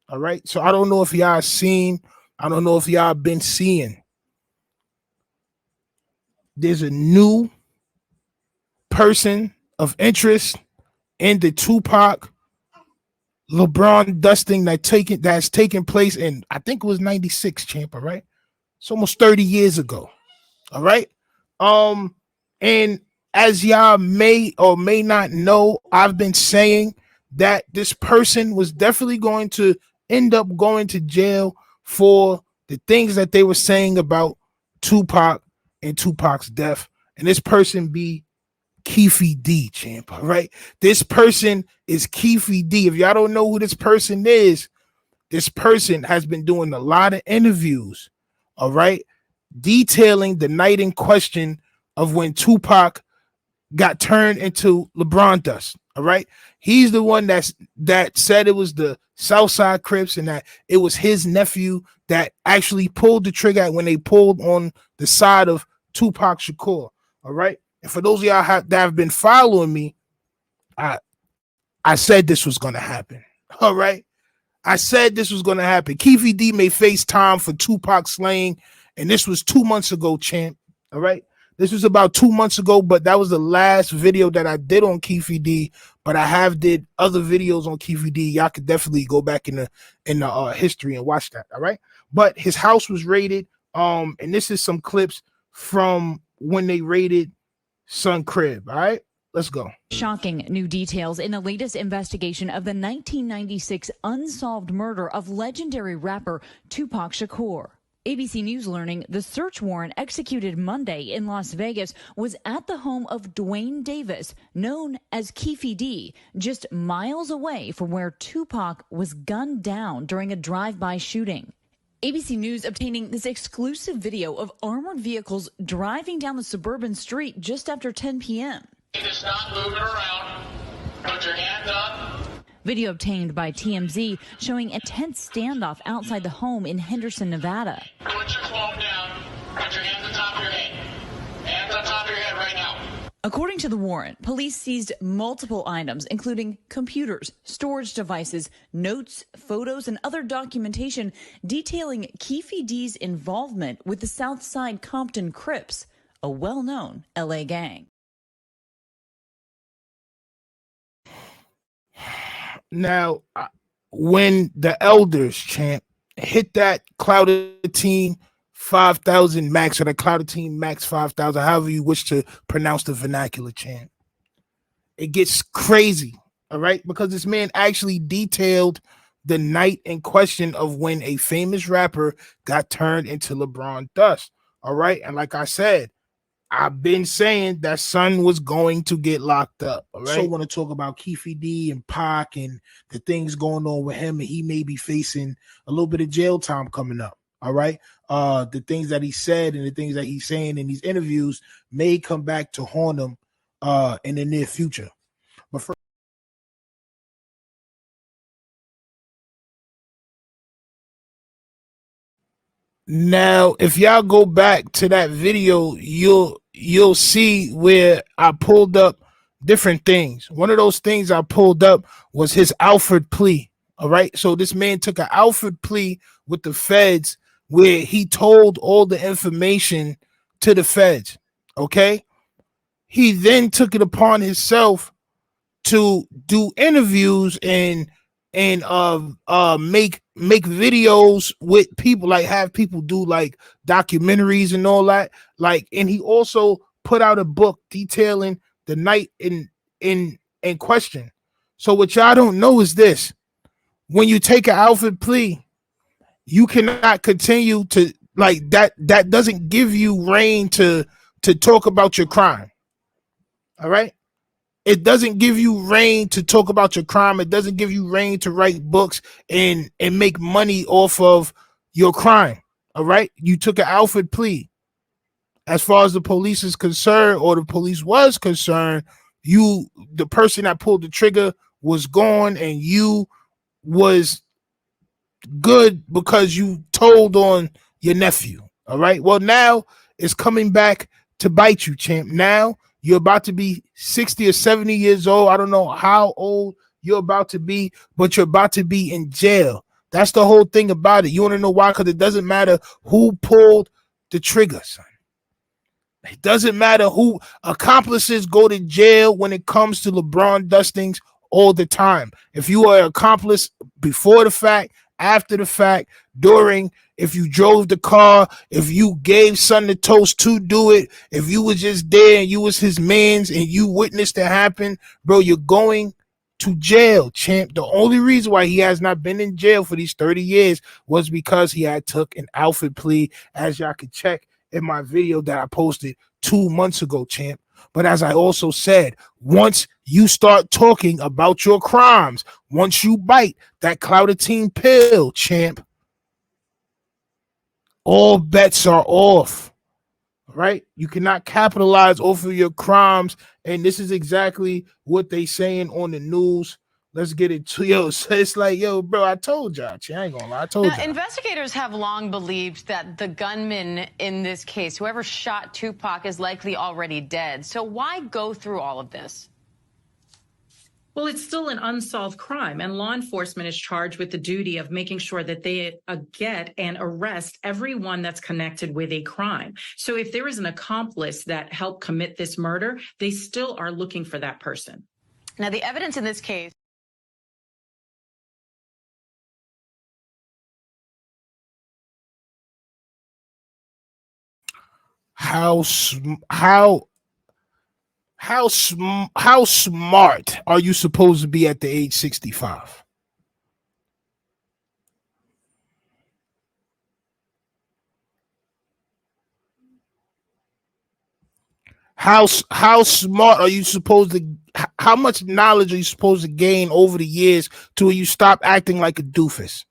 All right. So I don't know if y'all seen, I don't know if y'all been seeing. There's a new person of interest in the Tupac LeBron dusting that's taken place in, I think it was 96, champ, all right? It's almost 30 years ago. All right. And as y'all may or may not know, I've been saying that this person was definitely going to end up going to jail for the things that they were saying about Tupac and Tupac's death. And this person be Keefe D, champ. All right. This person is Keefe D. If y'all don't know who this person is, this person has been doing a lot of interviews. All right. Detailing the night in question of when Tupac got turned into LeBron dust. All right. He's the one that said it was the Southside Crips and that it was his nephew that actually pulled the trigger when they pulled on the side of Tupac Shakur. All right. And for those of y'all that have been following me, I said this was going to happen. All right. I said this was going to happen. Keefe D may face time for Tupac slaying, and this was 2 months ago, champ. All right. This was about 2 months ago, but that was the last video that I did on Keefe D. But I have did other videos on Keefe D. Y'all could definitely go back in the history and watch that. All right. But his house was raided. And this is some clips from when they raided Sun Crib. All right. Let's go. Shocking new details in the latest investigation of the 1996 unsolved murder of legendary rapper Tupac Shakur. ABC News learning the search warrant executed Monday in Las Vegas was at the home of Dwayne Davis, known as Keefe D, just miles away from where Tupac was gunned down during a drive-by shooting. ABC News obtaining this exclusive video of armored vehicles driving down the suburban street just after 10 p.m. Stop moving around. Put your hands up. Video obtained by TMZ showing a tense standoff outside the home in Henderson, Nevada. Put your phone down. Put your hands on top of your head. Hands on top of your head right now. According to the warrant, police seized multiple items, including computers, storage devices, notes, photos, and other documentation detailing Keefe D's involvement with the Southside Compton Crips, a well-known L.A. gang. Now, when the elders, champ, hit that Clouted Team 5,000 max or the Clouted Team max 5,000, however you wish to pronounce the vernacular, champ, it gets crazy, all right? Because this man actually detailed the night in question of when a famous rapper got turned into LeBron dust, all right? And like I said, I've been saying that son was going to get locked up. All right. So I want to talk about Keefe D and Pac and the things going on with him, and he may be facing a little bit of jail time coming up. All right. The things that he said and the things that he's saying in these interviews may come back to haunt him in the near future. But first, now, if y'all go back to that video, you'll see where I pulled up different things. One of those things I pulled up was his Alfred plea. All right. So this man took an Alfred plea with the feds where he told all the information to the feds. Okay. He then took it upon himself to do interviews and make videos with people, like have people do like documentaries and all that. Like, and he also put out a book detailing the night in question. So what y'all don't know is this: when you take an Alfred plea, you cannot continue to like that. That doesn't give you reign to talk about your crime. All right. It doesn't give you reign to talk about your crime. It doesn't give you reign to write books and make money off of your crime. All right. You took an Alfred plea. As far as the police is concerned, or the police was concerned, the person that pulled the trigger was gone, and you was good because you told on your nephew. All right. Well, now it's coming back to bite you, champ. Now you're about to be 60 or 70 years old. I don't know how old you're about to be, but you're about to be in jail That's the whole thing about it. You want to know why? Because it doesn't matter who pulled the trigger, son. It doesn't matter who. Accomplices go to jail when it comes to LeBron dustings all the time. If you are an accomplice before the fact, after the fact, during, if you drove the car, if you gave son the toast to do it, if you was just there and you was his mans and you witnessed it happen, bro, you're going to jail, champ. The only reason why he has not been in jail for these 30 years was because he had took an Alfred plea, as y'all can check in my video that I posted 2 months ago, champ. But as I also said, once you start talking about your crimes, once you bite that Clouts pill, champ, all bets are off, right? You cannot capitalize off of your crimes. And this is exactly what they saying on the news. Let's get it to yo. So it's like, yo, bro, I told y'all. I ain't gonna lie. I told y'all. Investigators have long believed that the gunman in this case, whoever shot Tupac, is likely already dead. So why go through all of this? Well, it's still an unsolved crime, and law enforcement is charged with the duty of making sure that they get and arrest everyone that's connected with a crime. So if there is an accomplice that helped commit this murder, they still are looking for that person. Now, the evidence in this case. How smart are you supposed to be at the age 65? How smart are you supposed to? How much knowledge are you supposed to gain over the years till you stop acting like a doofus?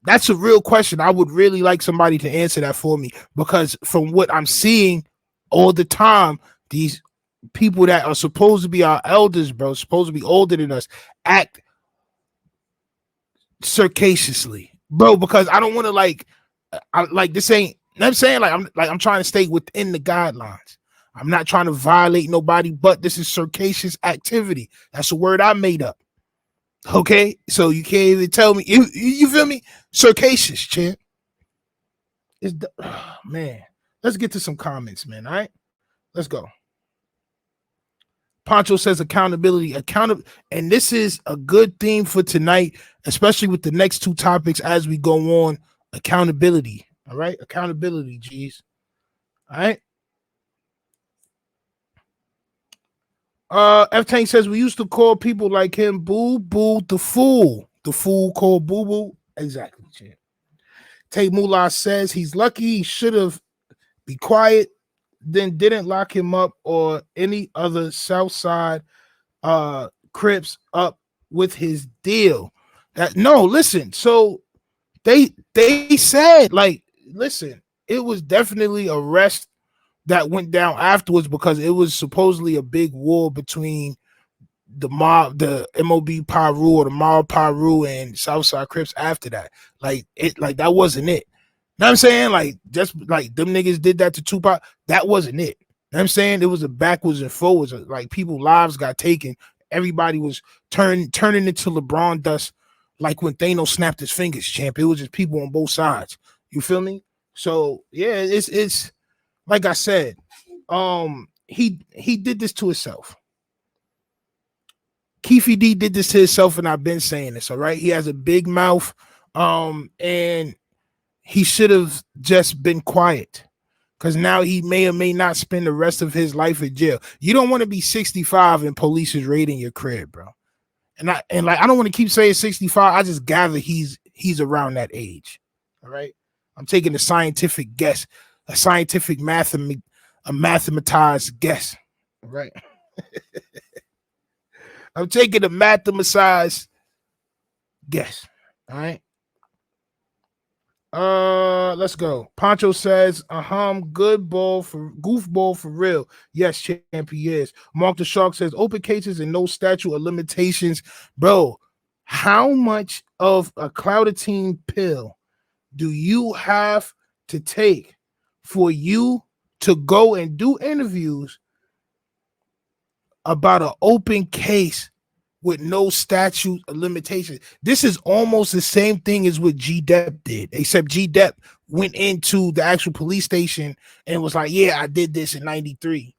That's a real question. I would really like somebody to answer that for me, because from what I'm seeing all the time, these people that are supposed to be our elders, bro, supposed to be older than us, act circassiously, bro, because I don't want to like this ain't, you know what I'm saying? I'm trying to stay within the guidelines. I'm not trying to violate nobody, but this is circassious activity. That's a word I made up. Okay, so you can't even tell me, you feel me? Circassious, champ. Man, let's get to some comments, man. All right, let's go. Poncho says accountability, and this is a good theme for tonight, especially with the next two topics as we go on. Accountability, all right? Accountability, G's. All right. F Tank says we used to call people like him Boo Boo the fool. The fool called Boo Boo. Exactly, champ. Tate Moolah says he's lucky he should have be quiet, then didn't lock him up or any other South Side Crips up with his deal. That no, listen. So they said, like, listen, it was definitely a rest that went down afterwards, because it was supposedly a big war between the mob, the MOB Paru or the mob Paru and Southside Crips after that. Like that wasn't it. You know what I'm saying? Like, just like them niggas did that to Tupac, that wasn't it. You know what I'm saying? It was a backwards and forwards. Like, people's lives got taken. Everybody was turning into LeBron dust, like when Thanos snapped his fingers, champ. It was just people on both sides. You feel me? So yeah, it's like I said, he did this to himself. Keefe D did this to himself, and I've been saying this, all right? He has a big mouth, and he should have just been quiet, because now he may or may not spend the rest of his life in jail. You don't want to be 65 and police is raiding your crib, bro. And I don't want to keep saying 65. I just gather he's around that age. All right. I'm taking a scientific guess, a scientific mathematized guess. All right. I'm taking a mathematized guess. All right. Let's go. Poncho says, good ball for goofball for real. Yes, champ, he is. Mark the Shark says, open cases and no statute of limitations. Bro, how much of a Clouts pill do you have to take for you to go and do interviews about an open case with no statute of limitation. This is almost the same thing as what G Dep did, except G Dep went into the actual police station and was like, yeah, I did this in 93.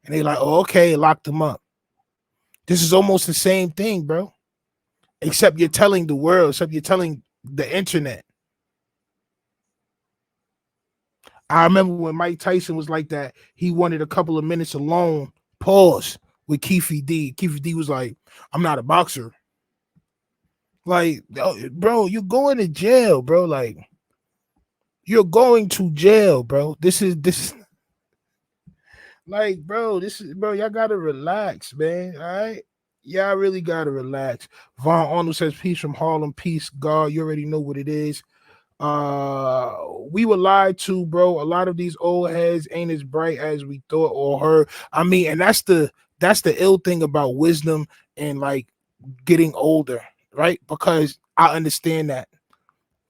And they like, oh, okay, locked him up. This is almost the same thing, bro. Except you're telling the world, except you're telling the internet. I remember when Mike Tyson was like that, he wanted a couple of minutes alone, pause, with Keefe D. Keefe D was like, I'm not a boxer. Like, bro, you're going to jail, bro. Like, you're going to jail, bro. This is like, bro, y'all gotta relax, man. All right. Y'all really gotta relax. Von Arnold says, peace from Harlem, peace, God. You already know what it is. We were lied to, bro. A lot of these old heads ain't as bright as we thought or heard. I mean, and that's the ill thing about wisdom and like getting older, right? Because I understand that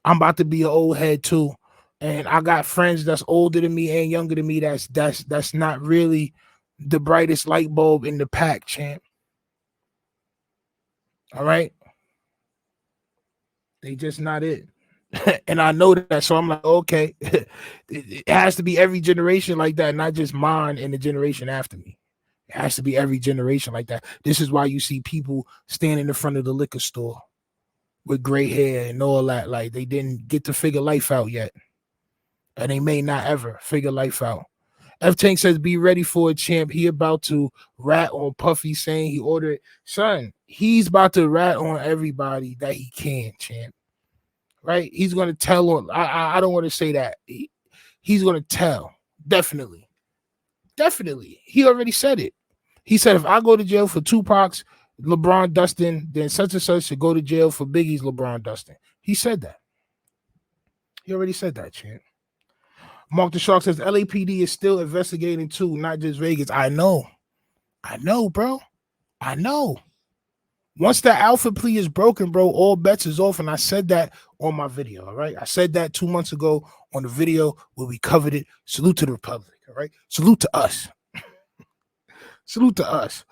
I'm about to be an old head too, and I got friends that's older than me and younger than me. That's not really the brightest light bulb in the pack, champ. All right, they just not it. And I know that, so I'm like, okay, it has to be every generation like that, not just mine and the generation after me. It has to be every generation like that. This is why you see people standing in front of the liquor store with gray hair and all that. Like they didn't get to figure life out yet, and they may not ever figure life out. F Tank says, be ready for a champ. He about to rat on Puffy saying he ordered. Son, he's about to rat on everybody that he can, champ. Right? He's going to tell on. I don't want to say that. He's going to tell. Definitely. Definitely. He already said it. He said, if I go to jail for Tupac's LeBron Dustin, then such and such should go to jail for Biggie's LeBron Dustin. He said that. He already said that, champ. Mark the Shark says, LAPD is still investigating too, not just Vegas. I know, bro. I know. Once that alpha plea is broken, bro, all bets is off. And I said that on my video, all right? I said that 2 months ago on the video where we covered it. Salute to the Republic, all right? Salute to us. Salute to us.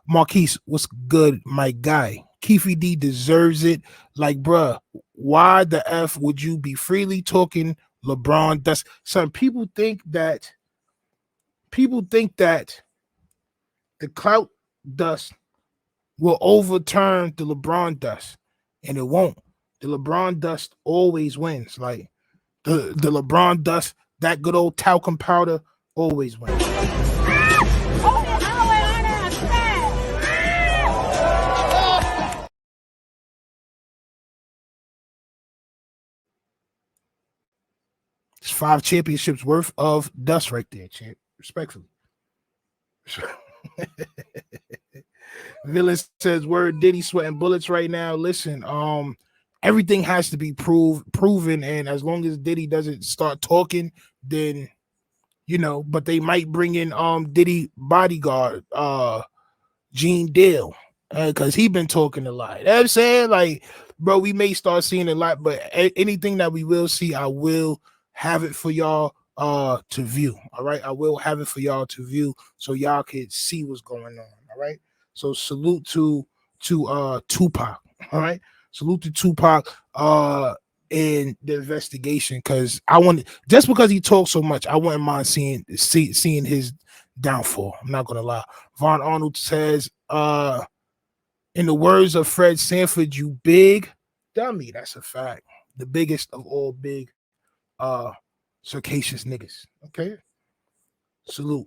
Marquise, what's good, my guy? Keefe D deserves it. Like, bruh, why the F would you be freely talking LeBron dust? Son, people think that the clout dust will overturn the LeBron dust, and it won't. The LeBron dust always wins. Like the LeBron dust, that good old talcum powder always wins. It's 5 championships worth of dust right there, champ. Respectfully. Villain says, word Diddy sweating bullets right now. Listen, everything has to be proven, and as long as Diddy doesn't start talking, then but they might bring in Diddy bodyguard, Gene Deal, because he been talking a lot. You know what I'm saying? Like, bro, we may start seeing a lot, but anything that we will see, I will have it for y'all to view. All right, I will have it for y'all to view so y'all can see what's going on. All right, so salute to Tupac. All right, salute to Tupac in the investigation, because I want, just because he talks so much, I wouldn't mind seeing his downfall. I'm not gonna lie. Von Arnold says, in the words of Fred Sanford, you big dummy. That's a fact. The biggest of all big circassious niggas. Okay, salute.